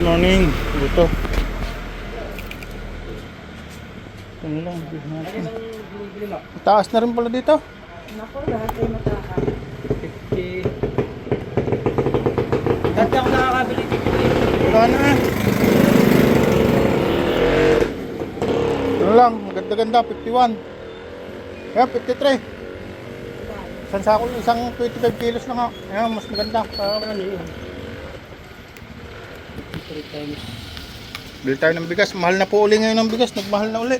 Morning, dito. Ano lang, natin. Taas na rin pala dito. Naku, lahat ay mataas. 50. Dati ako nakakabili dito eh. Wala na eh. Ano lang, ganda-ganda, 51. Ayan, 53. Isang sako, isang 25 kilos lang ha. Ayan, mas maganda. Ano yun? 3 times. Bili tayo ng bigas. Mahal na po uli ngayon ng bigas. Nagmahal na uli.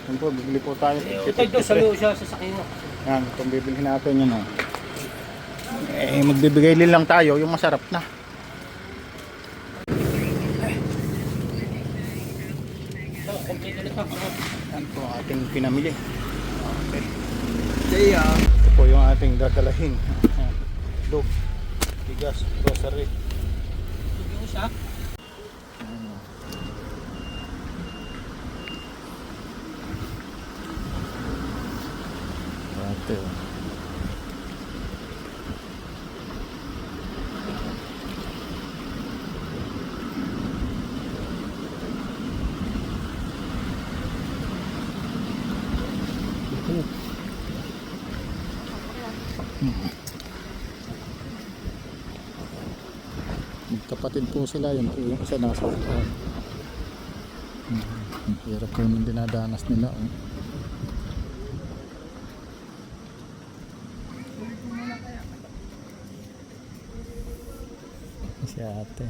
Yan po, bibili po tayo. Ito doon sa loob siya sa sakyo. Yan, itong bibili natin yun. Eh, magbibigay lang tayo. Yung masarap na. Complete ulit ako. Yan po ang ating pinamili. Okay. Jaya. Ito po yung ating dadalahin. Dog, bigas, grocery. Ito siya. Ate. Magkapatid po sila, yun po yung isa nasa upuan. Hirap po yung dinadanas nila. Oh. Si ate.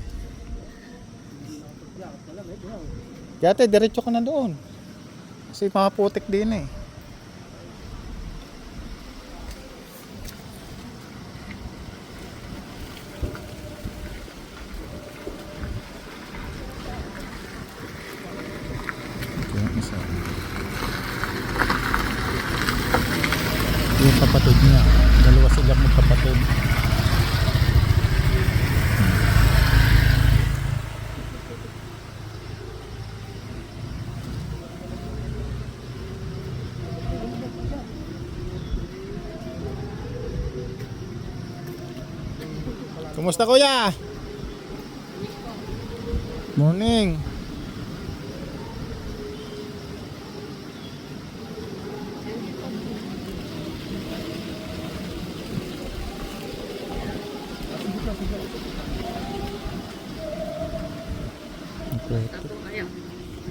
Si ate, diretso ka na doon. Kasi mga putik din eh. Yung isa. Yung kapatid niya. Dalawa silang magkapatid. Kumusta kuya? Morning.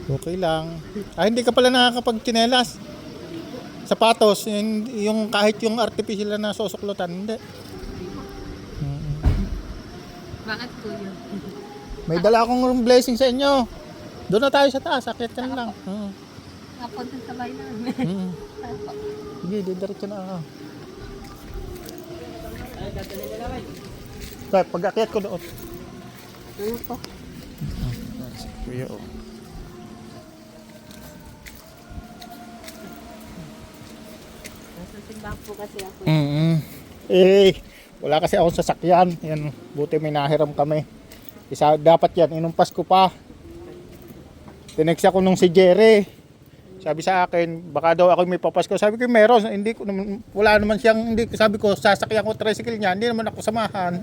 Okay lang. Ah, hindi ka pala nakakapagtsinelas. Sapatos, yung kahit yung artificial na susuklutan, hindi. Bakit po yun? May dala akong blessing sa inyo. Doon na tayo sa taas, akit ka na lang. Napunta sa bahay namin. Sige, diretso na ako. Ay, dadalhin na lang. Kaya pag-akyat ko doon. Ano po? Si kuya oh. Nasa simbahan po kasi ako. Eh, wala kasi akong sasakyan. Yan, buti may nahiram kami. Isa, dapat yan, inumpas ko pa. Tinext ako nung si Jerry. Sabi sa akin, baka daw ako may papasko. Sabi ko, meron. Hindi ko, wala naman siyang, hindi, sabi ko, sasakyan ko tricycle niya. Hindi naman ako samahan.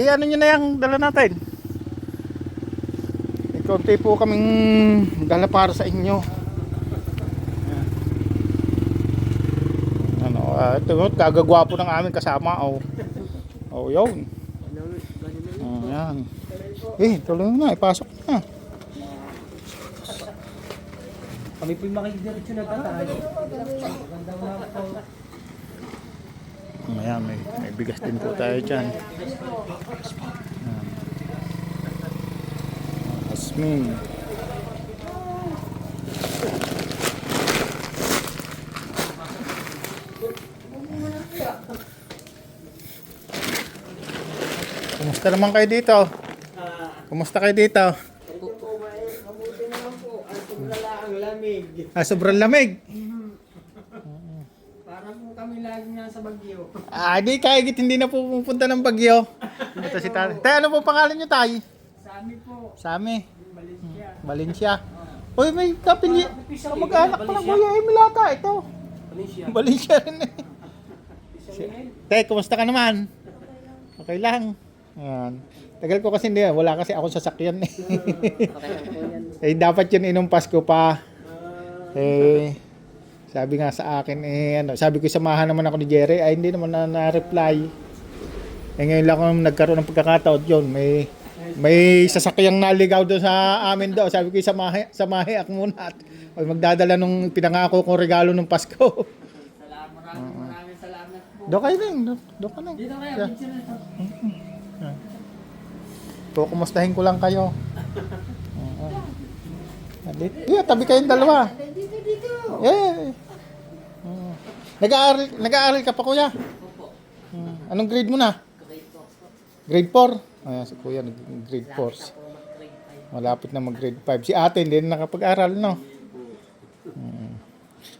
Ano nyo na yung dala natin? Konti po kaming dala para sa inyo. Ito, kagagwapo ng aming kasama. Oh, yun. Yan. Tuloy na, ipasok na. Kami po yung makikidiretso na tatay. Magandang mga po. Ayan, may bigas din po tayo dyan. Asmin. Kumusta naman kayo dito? Kumusta kayo dito? Mabuti naman po. Ang sobrala ang lamig. Sobrang lamig. Para po kami lagi nga sa Bagyo. Di kahit hindi na po pupunta ng Bagyo. Ito si Tay. Tay, ano po pangalan niyo, Tay? Sami po. Sami. Valencia. Valencia. Uy, may kapili. Mag-anak pa ng Kuya Emil ata ito. Valencia. Valencia rin eh. Te, kumusta ka naman? Okay lang. Ayan. Tagal ko kasi hindi, wala kasi akong sasakyan eh. Okay lang po yan. Eh, dapat yun inumpas ko pa. Eh, sabi nga sa akin eh, ano, sabi ko samahan naman ako ni Jerry, ay hindi naman na-reply. Eh, ngayon lang ako nagkaroon ng pagkakataon yun. May sasakyang naligaw doon sa amin daw. Sabi ko samahi ako muna at magdadala nung pinangako kong regalo ng Pasko. Maraming salamat po. Doon kayo din. Doon ka lang. Dito kaya, Yeah. picture na ito. Kumustahin ko lang kayo. Yeah, tabi kayong dalawa. Yeah. Nag-aaral ka pa, kuya? Opo. Anong grade mo na? Grade 4 po. Grade 4? Ayan, si kuya nag-grade 4. Ako mag-grade 5. Malapit na mag-grade 5. Si ate hindi na nakapag-aral, no?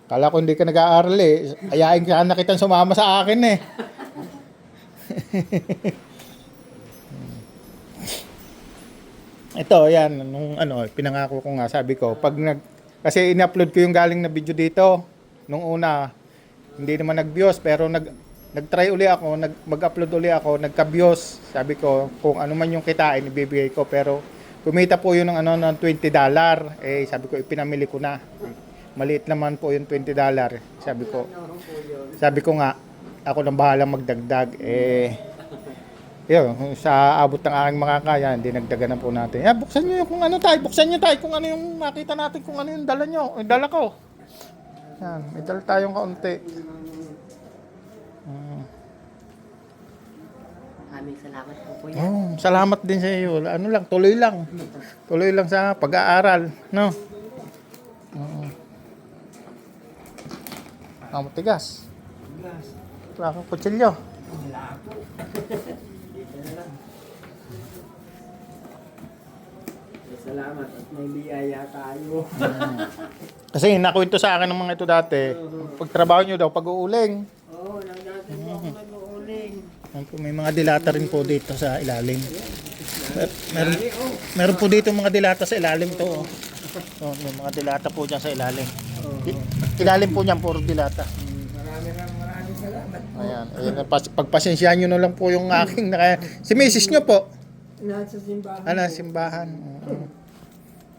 Kala ko hindi ka nag-aaral eh. Ayain ka na kitang sumama sa akin eh. Ito, yan, nung ano, pinangako ko nga, sabi ko, kasi in-upload ko yung galing na video dito, nung una, hindi naman nag-views, pero nag-try uli ako, mag-upload uli ako, nagka-views, sabi ko, kung ano man yung kitain, ibibigay ko, pero kumita po yun ng, ng $20, eh, sabi ko, ipinamili ko na, maliit naman po yung $20, sabi ko nga, ako nang bahalang magdagdag, eh, yun, sa abot ng aking makakaya, hindi nagdagan na po natin. Buksan nyo yung kung ano tayo, buksan nyo tayo kung ano yung makita natin, kung ano yung dala nyo, yung dala ko. Yan, may dala tayong kaunti. Maraming salamat po po yan. Salamat din sa iyo. Ano lang, tuloy lang. Tuloy lang sa pag-aaral, no? Matigas. Wala akong kutsilyo. Wala po. Dito na lang. Salamat at may biyaya tayo. Kasi nakwento sa akin ng mga ito dati, pagtrabaho nyo daw, pag-uuling. Oo, nagdati po ako nag-uuling. May mga dilata rin po dito sa ilalim. Meron po dito mga dilata sa ilalim to. Oh, may mga dilata po dyan sa ilalim. Ilalim po niyan, puro dilata. Maraming salamat. Ayan, pagpasensyahan nyo na lang po yung aking si Mrs. nyo po. Nasa simbahan. Nasa simbahan.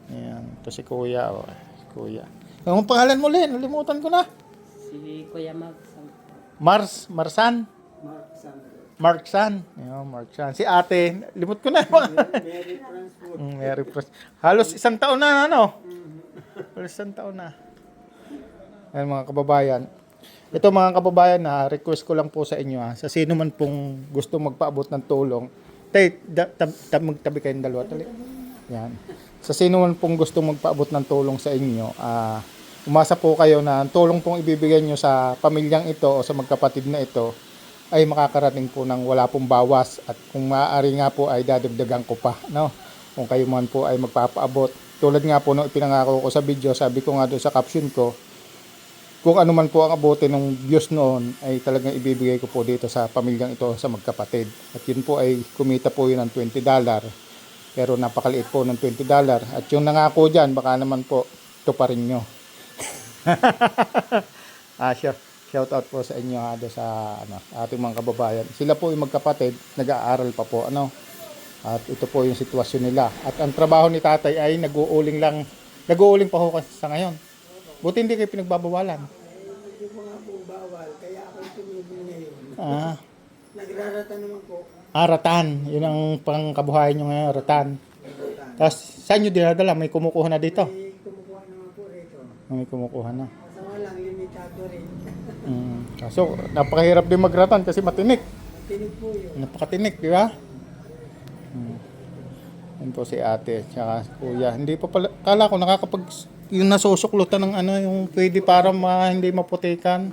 Ayan, ito si Kuya. Oh. Kuya. Ang pangalan mo, Len? Nalimutan ko na. Si Kuya Marsan? Marksan. Marksan. Si ate, limot ko na. Mary Francis. Mary Francis. Halos isang taon na, ano? Halos isang taon na. Ayan, mga kababayan. Ito mga kababayan, request ko lang po sa inyo, sa sino man pong gusto magpaabot ng tulong. Magtabi kayong dalawa. Yan. Sa sino man pong gusto magpaabot ng tulong sa inyo, umasa po kayo na ang tulong pong ibibigay nyo sa pamilyang ito o sa magkapatid na ito ay makakarating po ng wala pong bawas, at kung maaari nga po ay dadagdagan ko pa, no? Kung kayo man po ay magpapaabot. Tulad nga po nung ipinangako ko sa video, sabi ko nga doon sa caption ko, kung ano man po ang abutin ng views noon ay talagang ibibigay ko po dito sa pamilyang ito, sa magkapatid. At yun po ay kumita po yun ng $20. Pero napakaliit po ng $20. At yung nangako dyan, baka naman po tuparin nyo. Shout out po sa inyo do sa ating mga kababayan. Sila po yung magkapatid, nag-aaral pa po, At ito po yung sitwasyon nila. At ang trabaho ni tatay ay nag-uuling pa ho kasi sa ngayon. Buti hindi kayo pinagbabawalan. Hindi po nga po bawal, kaya ako tumigil ngayon. Nagraratan naman po. Ratan. Yun ang pangkabuhayan nyo ngayon, ratan. Tapos, saan nyo dinadala? May kumukuha na dito? May kumukuha naman po rito. May kumukuha na. Sa walang limitado rin. So, napakahirap din magratan kasi matinik. Tinig po yun. Napakatinik, di ba? Yan po si ate, tsaka si kuya. Hindi pa pala, kala ko nakakapag, yung nasusuklutan ng yung pwede para hindi maputikan.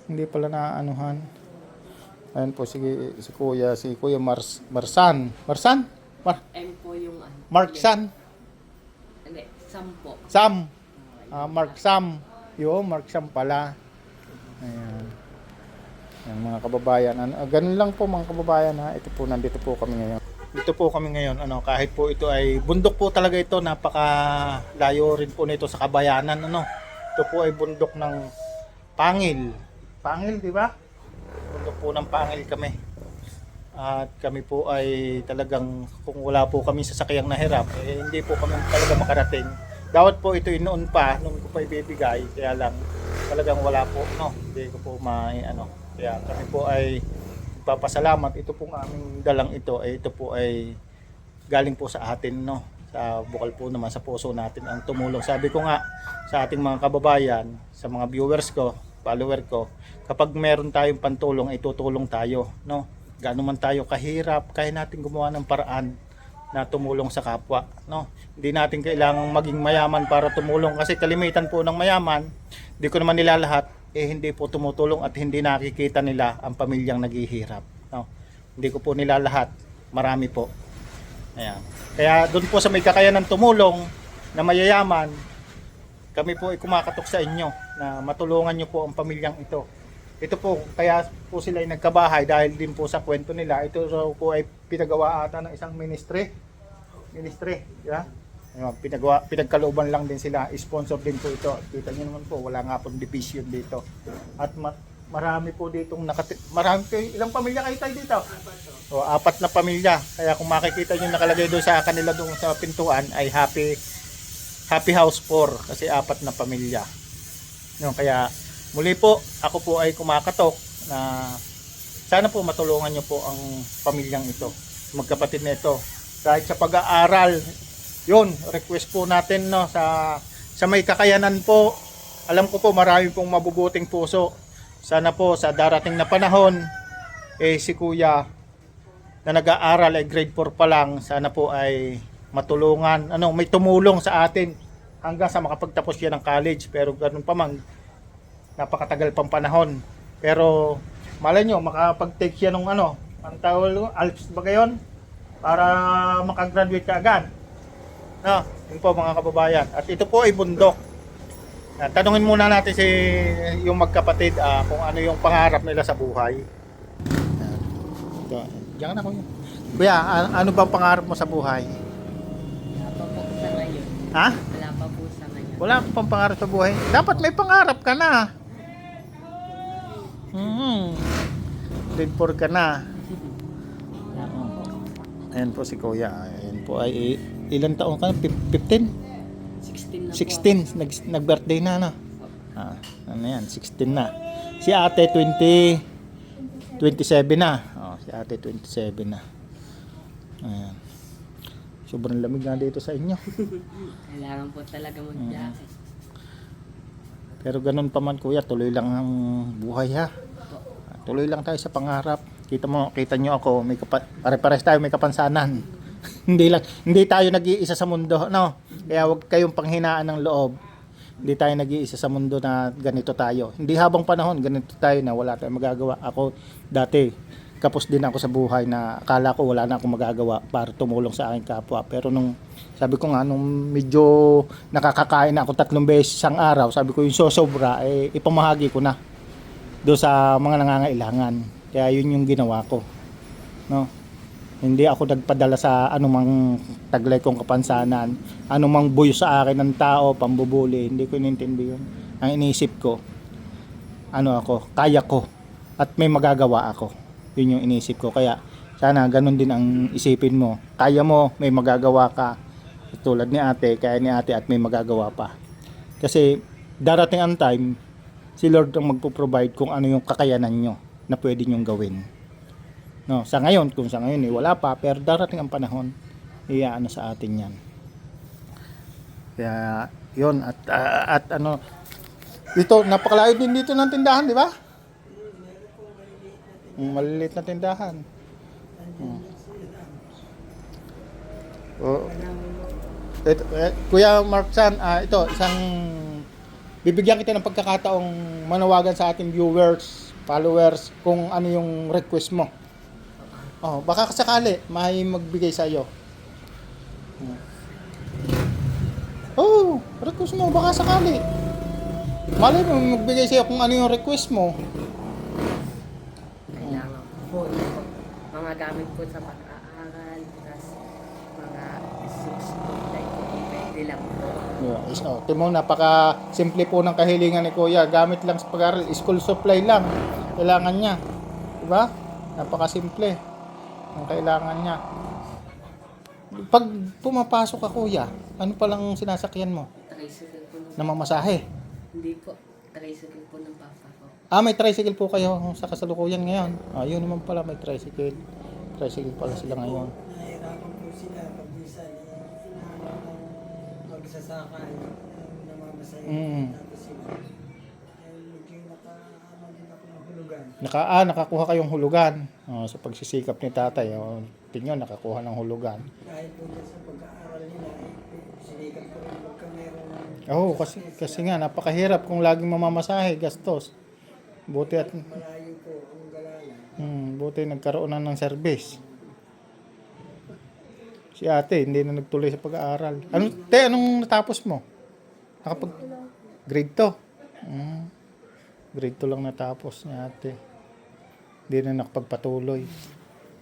Hindi pala naaanuhan. Ayan po si kuya, Marsan. Marsan? M po yung Marksan? Hindi, Sam po. Sam. Mark Sam. Mark Sam pala. Ayan. Ayan, mga kababayan. Ganun lang po mga kababayan, Ito po, nandito po kami ngayon. Dito po kami ngayon, kahit po ito ay bundok po talaga ito, napakalayo rin po nito sa kabayanan, Ito po ay bundok ng Pangil. Pangil, di ba? Bundok po ng Pangil kami. At kami po ay talagang kung wala po kami sa sakyang nahirap, hindi po kami talaga makarating. Dapat po ito noon pa, nung ko pa ibibigay, kaya lang talagang wala po, no? Hindi ko po Kaya kami po ay papasalamat. Ito pong aming dalang ito, ito po ay galing po sa atin, no? Sa bukal po naman, sa puso natin ang tumulong. Sabi ko nga sa ating mga kababayan, sa mga viewers ko, follower ko, kapag meron tayong pantulong, ay tutulong tayo, no? Gaano man tayo kahirap, kaya natin gumawa ng paraan na tumulong sa kapwa, no? Hindi natin kailangang maging mayaman para tumulong, kasi kalimitan po ng mayaman, hindi ko naman nila lahat, hindi po tumutulong at hindi nakikita nila ang pamilyang naghihirap, no? Hindi ko po nila lahat, marami po. Ayan. Kaya doon po sa may kakayanan tumulong na mayayaman, kami po ay kumakatok sa inyo na matulungan nyo po ang pamilyang ito. Ito po, kaya po sila ay nagkabahay dahil din po sa kwento nila. Ito po ay pinagawa ata ng isang ministry, di ba? Ayun, pinagkalooban lang din sila, sponsor din po ito. Kita niyo naman po, wala nga pong division dito. At marami po ditong ilang pamilya kayo tayo dito? O, 4 na pamilya. Kaya kung makikita niyo nakalagay doon sa kanila doon sa pintuan ay Happy House 4 kasi 4 na pamilya. Yun, kaya muli po, ako po ay kumakatok na sana po matulungan niyo po ang pamilyang ito, magkapatid na ito. Kahit sa pag-aaral, yun, request po natin, no, sa may kakayanan po. Alam ko po marami pong mabubuting puso. Sana po sa darating na panahon, si Kuya na nag-aaral ay grade 4 pa lang, sana po ay matulungan, may tumulong sa atin hanggang sa makapagtapos siya ng college. Pero ganun pa man, napakatagal pang panahon. Pero malay nyo, makapag-take siya ng ang tawag, ALPS ba gayon? Para makagraduate ka agad. No, yun po mga kababayan. At ito po ay bundok. Tanungin muna natin yung magkapatid kung ano yung pangarap nila sa buhay. Diyan na ko yun. Kuya, ano bang pangarap mo sa buhay? Wala pa po sa ngayon. Ha? Wala pa po sa ngayon. Wala ka pang pangarap sa buhay. Dapat may pangarap ka na. Grade 4 ka na. Wala pa po. Ayan po si Kuya. Ayan po ay ilang taon ka na? 15? 16 na 16. Nag-birthday na, no? Ano yan? 16 na. Si ate 27 na. Si ate 27 na. Ayan. Sobrang lamig nga dito sa inyo. Kailangan po talaga mag-jacket. Pero ganun pa man kuya, tuloy lang ang buhay ha. Tuloy lang tayo sa pangarap. Kita nyo ako, pare-pares tayo may kapansanan. hindi tayo nag-iisa sa mundo, no? Kaya wag kayong panghinaan ng loob. Hindi tayo nag-iisa sa mundo na ganito tayo. Hindi habang panahon ganito tayo na wala tayong magagawa. Ako dati kapos din ako sa buhay na akala ko wala na akong magagawa para tumulong sa aking kapwa. Pero sabi ko nga, nung medyo nakakakain na ako 3 beses isang araw, sabi ko yung sosobra, ipamahagi ko na doon sa mga nangangailangan. Kaya yun yung ginawa ko. No? Hindi ako nagpadala sa anumang taglay kong kapansanan, anumang buyo sa akin ng tao, pambubuli. Hindi ko inintindi yun. Ang iniisip ko, kaya ko at may magagawa ako. Yun yung inisip ko. Kaya sana ganun din ang isipin mo. Kaya mo, may magagawa ka. Tulad ni ate, kaya ni ate at may magagawa pa. Kasi darating ang time, si Lord ang magpo-provide kung ano yung kakayanan nyo na pwede nyong gawin. No, sa ngayon, kung sa ngayon wala pa, pero darating ang panahon, iyaano sa atin yan. Kaya yun, at dito, napakalayo din dito ng tindahan, di ba? Maliliit na tindahan. Kuya Marksan, ito isang bibigyan kita ng pagkakataong manawagan sa ating viewers, followers kung ano yung request mo. Baka sakali may magbigay sa iyo. Request mo baka sakali. Malay mo magbigay sa iyo kung ano yung request mo. Po, mga gamit po sa pag-aaral, plus mga 6 foot like po pwede Sila po. Yeah, timo, napaka simple po ng kahilingan ni Kuya. Gamit lang sa pag-aaral, school supply lang. Kailangan niya. Diba? Napaka simple. Ang kailangan niya. Pag pumapasok ka, Kuya, ano palang sinasakyan mo? Tricycle po ng... Namamasahe? Hindi po. Tricycle po ng papa ko. Ah, may tricycle po kayo sa kasalukuyan ngayon. Ah, yun naman pala, may tricycle. Tricycle pala sila ngayon. Nahihirapan po sila pag minsan inaano ng magsasakay namamasaya Mm. tapos sila. Medyo nakaano din ako ng hulugan. Nakakuha kayong hulugan. Sa pagsisikap ni tatay. Tingnan, nakakuha ng hulugan. Kahit po dyan sa pag-aaral nila, sinikap ko rin pagka meron Oo, kasi nga, napakahirap kung laging mamamasahe, gastos. Buti at malayo po ang galalan. buti nagkaroon na ng service. Si ate, hindi na nagtuloy sa pag-aaral. Anong natapos mo? Grade 2. Grade 2 lang natapos ni ate. Hindi na nakapagpatuloy.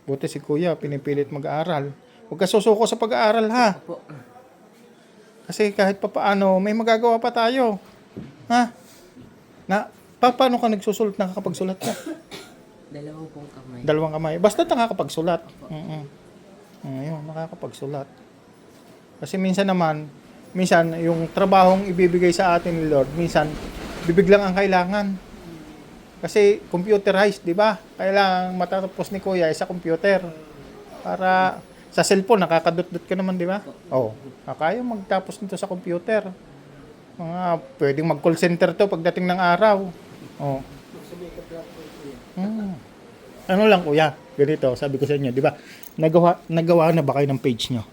Buti si kuya, pinipilit mag-aaral. Huwag ka susuko sa pag-aaral, ha? Opo. Kasi kahit papaano, may magagawa pa tayo. Ha? Paano ka nagsusulat, nakakapagsulat ka? Dalawang pong kamay. Dalawang kamay. Basta nakakapagsulat. Ayun, nakakapagsulat. Kasi minsan yung trabahong ibibigay sa atin ni Lord, minsan, bibiglang ang kailangan. Kasi computerized, di ba? Kailangan matatapos ni Kuya sa computer. Para sa cellphone, nakakadot-dot ka naman, di ba? Oo. Kaya magtapos nito sa computer. Pwedeng mag-call center to pagdating ng araw. Oo. Ano lang, Kuya? Ganito, sabi ko sa inyo, di ba? Nagawa na ba kayo ng page nyo?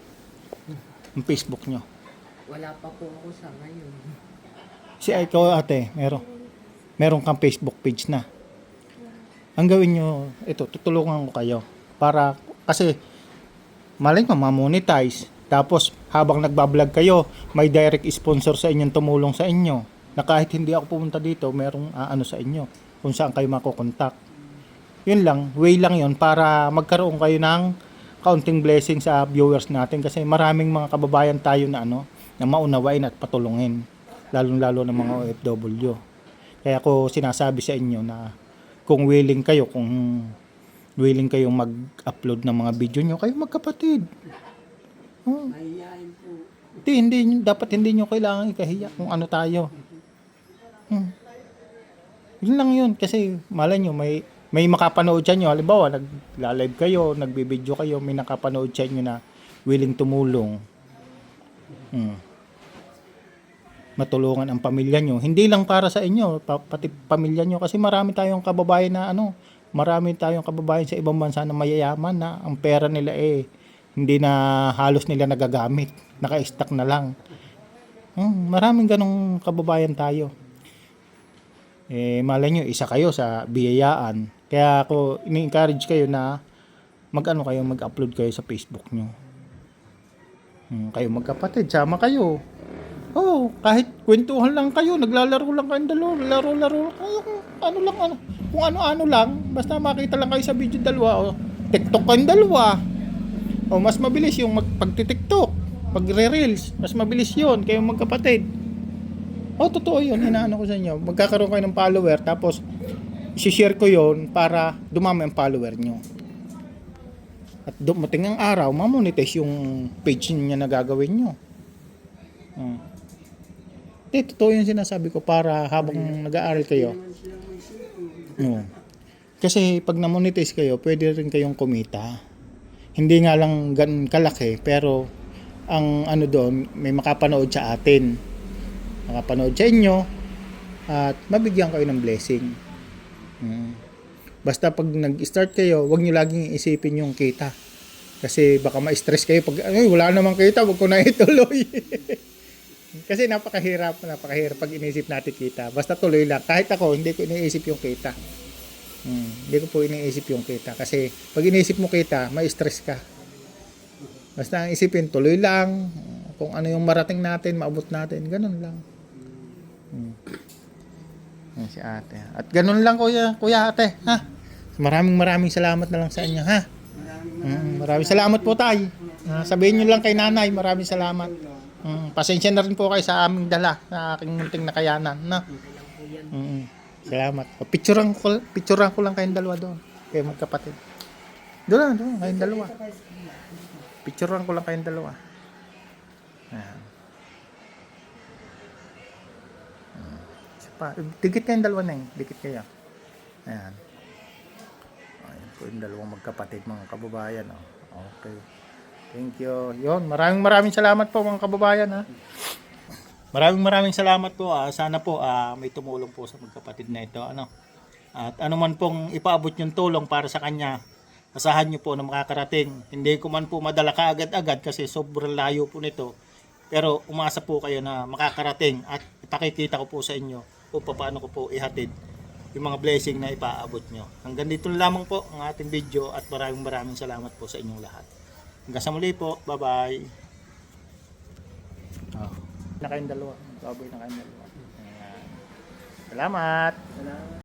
Ng Facebook nyo? Wala pa po ako sa ngayon. Si ikaw, ate, meron kang Facebook page na. Ang gawin nyo, ito, tutulungan ko kayo. Kasi, malay mo, ma-monetize. Tapos, habang nagbablog kayo, may direct sponsor sa inyong tumulong sa inyo. Na kahit hindi ako pumunta dito, merong sa inyo. Kung saan kayo makokontak. Yun lang, way lang yun para magkaroon kayo ng kaunting blessing sa viewers natin. Kasi maraming mga kababayan tayo na maunawain at patulungin. Lalong-lalo ng mga OFW. Kaya ako sinasabi sa inyo na kung willing kayong mag-upload ng mga video nyo, kayo magkapatid. Mahihayin po. Dapat hindi nyo kailangan ikahiya kung ano tayo. Yun lang yun. Kasi malay nyo, may makapanood sa inyo. Halimbawa, nagla-live kayo, nagbibideo kayo, may nakapanood sa inyo na willing tumulong. Matulungan ang pamilya nyo. Hindi lang para sa inyo, pati pamilya nyo. Kasi marami tayong kababayan sa ibang bansa na mayayaman na ang pera nila hindi na halos nila nagagamit. Naka-stack na lang. Maraming ganong kababayan tayo. Malay nyo, isa kayo sa biyayaan. Kaya ako, ini-encourage kayo na mag-upload kayo sa Facebook nyo. Kayo magkapatid, sama kayo. Kahit kwentuhan lang kayo, naglalaro lang kayong dalawa, laro. Kung ano-ano lang, basta makita lang kayo sa video dalawa, TikTok kayong dalawa. Mas mabilis yung pagti-TikTok, pagre-reels, mas mabilis yun, kayong magkapatid. Totoo yun, inaano ko sa inyo. Magkakaroon kayo ng follower, tapos isi-share ko yun para dumami ang follower nyo. At dumating ang araw, mamonetize yung page niya na gagawin nyo. Totoo yung sinasabi ko para habang nag-aaral kayo. Kasi pag na-monetize kayo, pwede rin kayong kumita. Hindi nga lang ganun kalaki, pero ang doon, may makapanood sa atin. Makapanood sa inyo at mabigyan kayo ng blessing. Basta pag nag-start kayo, huwag nyo laging isipin yung kita. Kasi baka ma-stress kayo pag wala namang kita, huwag ko na ituloy. Kasi napakahirap pag iniisip natin kita. Basta tuloy lang. Kahit ako, hindi ko iniisip yung kita. Hindi ko po iniisip yung kita. Kasi pag iniisip mo kita, ma-stress ka. Basta ang isipin, tuloy lang. Kung ano yung marating natin, maabot natin. Ganun lang. Yan si ate. At ganun lang kuya ate. Ha? Maraming salamat na lang sa inyo. Ha? Maraming salamat po tay. Sabihin nyo lang kay nanay, maraming salamat. Pasensya na rin po kayo sa aming dala, sa aking munting nakayanan. No? Okay lang po yan. Salamat. Picturean ko lang kayong dalawa doon. Kayo magkapatid. Doon, kayong dalawa. Picturean ko lang kayong dalawa. Ayan. Isa pa. Dikit kayong dalawa na yun. Dikit kayo. Ayan. Ayan po yung dalawang magkapatid mga kababayan. Oh. Okay. Thank you. Yun, maraming salamat po mga kababayan. Ha? Maraming salamat po. Sana po may tumulong po sa magkapatid na ito. Ano? At ano man pong ipaabot yung tulong para sa kanya, asahan nyo po na makakarating. Hindi ko man po madala kaagad-agad kasi sobrang layo po nito. Pero umasa po kayo na makakarating at ipakikita ko po sa inyo kung paano ko po ihatid yung mga blessing na ipaabot nyo. Hanggang dito na lamang po ang ating video at maraming salamat po sa inyong lahat. Hanggang sa muli po. Bye-bye. Na kayong dalawa. Baboy na kayong dalawa. Ayan. Salamat.